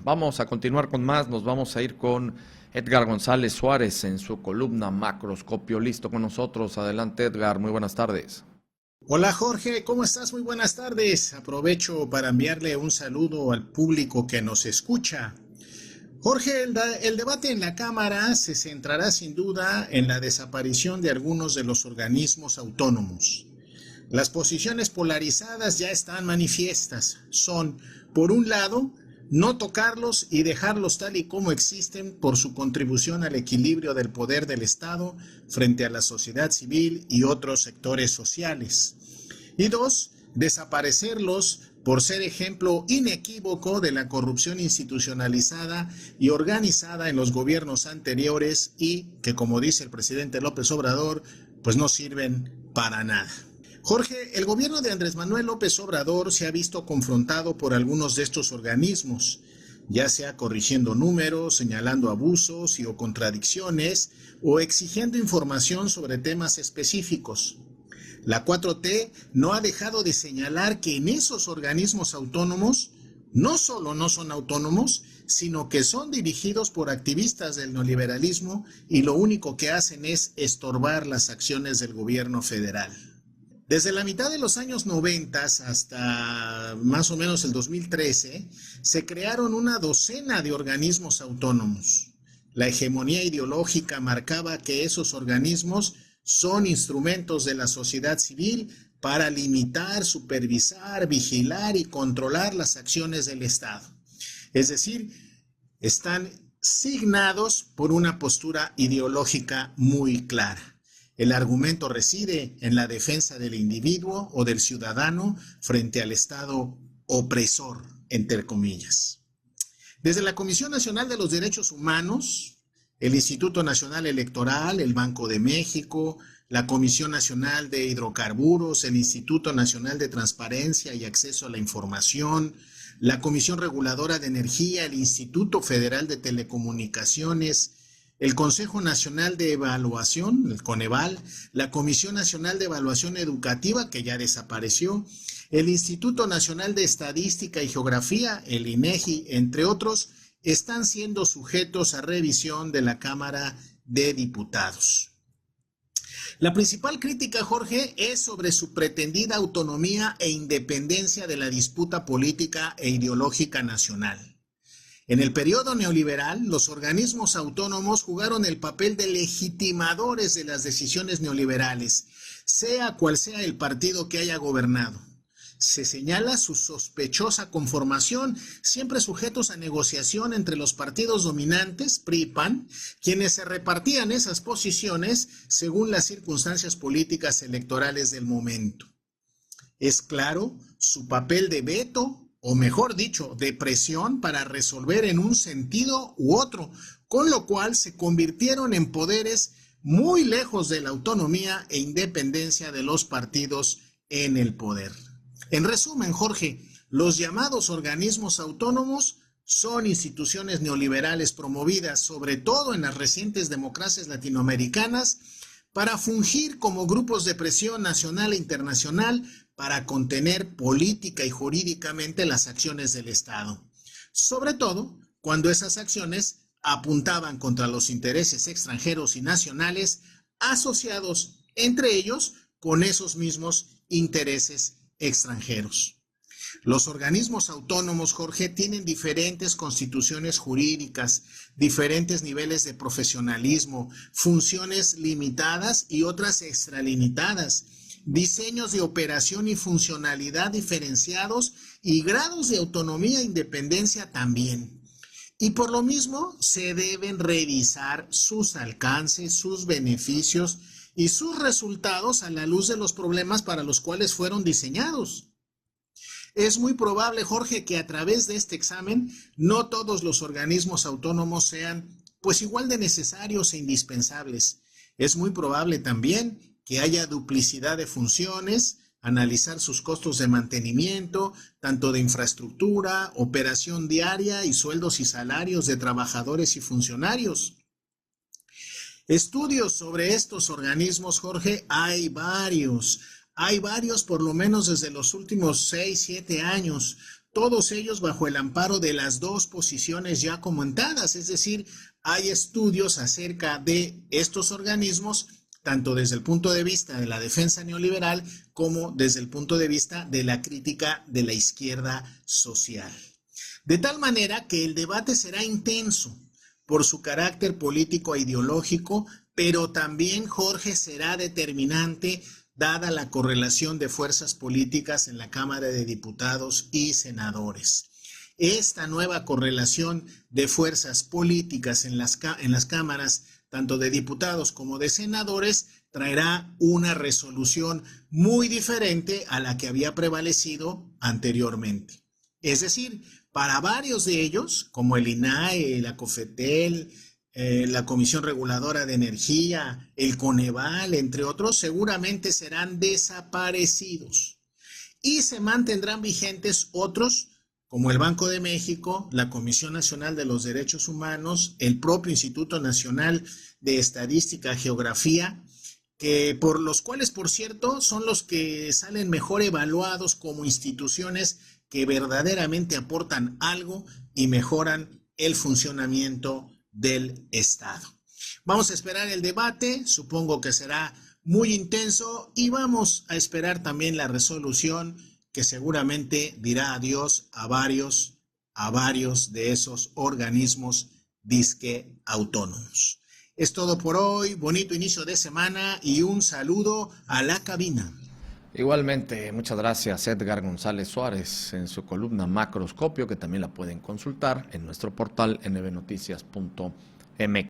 Vamos a continuar con más, nos vamos a ir con Edgar González Suárez en su columna Macroscopio. Listo con nosotros. Adelante, Edgar, muy buenas tardes. Hola Jorge, ¿cómo estás? Muy buenas tardes. Aprovecho para enviarle un saludo al público que nos escucha. Jorge, el debate en la Cámara se centrará sin duda en la desaparición de algunos de los organismos autónomos. Las posiciones polarizadas ya están manifiestas. Son, por un lado, no tocarlos y dejarlos tal y como existen por su contribución al equilibrio del poder del Estado frente a la sociedad civil y otros sectores sociales. Y dos, desaparecerlos por ser ejemplo inequívoco de la corrupción institucionalizada y organizada en los gobiernos anteriores y que, como dice el presidente López Obrador, pues no sirven para nada. Jorge, el gobierno de Andrés Manuel López Obrador se ha visto confrontado por algunos de estos organismos, ya sea corrigiendo números, señalando abusos o contradicciones, o exigiendo información sobre temas específicos. La 4T no ha dejado de señalar que en esos organismos autónomos no solo no son autónomos, sino que son dirigidos por activistas del neoliberalismo y lo único que hacen es estorbar las acciones del gobierno federal. Desde la mitad de los años 90 hasta más o menos el 2013, se crearon una docena de organismos autónomos. La hegemonía ideológica marcaba que esos organismos son instrumentos de la sociedad civil para limitar, supervisar, vigilar y controlar las acciones del Estado. Es decir, están signados por una postura ideológica muy clara. El argumento reside en la defensa del individuo o del ciudadano frente al Estado opresor, entre comillas. Desde la Comisión Nacional de los Derechos Humanos, el Instituto Nacional Electoral, el Banco de México, la Comisión Nacional de Hidrocarburos, el Instituto Nacional de Transparencia y Acceso a la Información, la Comisión Reguladora de Energía, el Instituto Federal de Telecomunicaciones, el Consejo Nacional de Evaluación, el Coneval, la Comisión Nacional de Evaluación Educativa, que ya desapareció, el Instituto Nacional de Estadística y Geografía, el INEGI, entre otros, están siendo sujetos a revisión de la Cámara de Diputados. La principal crítica, Jorge, es sobre su pretendida autonomía e independencia de la disputa política e ideológica nacional. En el periodo neoliberal, los organismos autónomos jugaron el papel de legitimadores de las decisiones neoliberales, sea cual sea el partido que haya gobernado. Se señala su sospechosa conformación, siempre sujetos a negociación entre los partidos dominantes, PRI y PAN, quienes se repartían esas posiciones según las circunstancias políticas electorales del momento. Es claro su papel de veto, o mejor dicho, de presión para resolver en un sentido u otro, con lo cual se convirtieron en poderes muy lejos de la autonomía e independencia de los partidos en el poder. En resumen, Jorge, los llamados organismos autónomos son instituciones neoliberales promovidas sobre todo en las recientes democracias latinoamericanas para fungir como grupos de presión nacional e internacional para contener política y jurídicamente las acciones del Estado, sobre todo cuando esas acciones apuntaban contra los intereses extranjeros y nacionales asociados entre ellos con esos mismos intereses extranjeros. Los organismos autónomos, Jorge, tienen diferentes constituciones jurídicas, diferentes niveles de profesionalismo, funciones limitadas y otras extralimitadas, diseños de operación y funcionalidad diferenciados y grados de autonomía e independencia también. Y por lo mismo se deben revisar sus alcances, sus beneficios y sus resultados a la luz de los problemas para los cuales fueron diseñados. Es muy probable, Jorge, que a través de este examen no todos los organismos autónomos sean pues igual de necesarios e indispensables. Es muy probable también que haya duplicidad de funciones, analizar sus costos de mantenimiento, tanto de infraestructura, operación diaria y sueldos y salarios de trabajadores y funcionarios. Estudios sobre estos organismos, Jorge, hay varios por lo menos desde los últimos 6, 7 años, todos ellos bajo el amparo de las dos posiciones ya comentadas, es decir, hay estudios acerca de estos organismos, tanto desde el punto de vista de la defensa neoliberal como desde el punto de vista de la crítica de la izquierda social. De tal manera que el debate será intenso por su carácter político e ideológico, pero también, Jorge, será determinante dada la correlación de fuerzas políticas en la Cámara de Diputados y Senadores. Esta nueva correlación de fuerzas políticas en las cámaras, tanto de diputados como de senadores, traerá una resolución muy diferente a la que había prevalecido anteriormente. Es decir, para varios de ellos, como el INAE, la COFETEL, la Comisión Reguladora de Energía, el Coneval, entre otros, seguramente serán desaparecidos. Y se mantendrán vigentes otros, como el Banco de México, la Comisión Nacional de los Derechos Humanos, el propio Instituto Nacional de Estadística y Geografía, por los cuales, por cierto, son los que salen mejor evaluados como instituciones que verdaderamente aportan algo y mejoran el funcionamiento del Estado. Vamos a esperar el debate, supongo que será muy intenso, y vamos a esperar también la resolución que seguramente dirá adiós a varios de esos organismos disque autónomos. Es todo por hoy, bonito inicio de semana y un saludo a la cabina. Igualmente, muchas gracias Edgar González Suárez en su columna Macroscopio, que también la pueden consultar en nuestro portal nbnoticias.mx.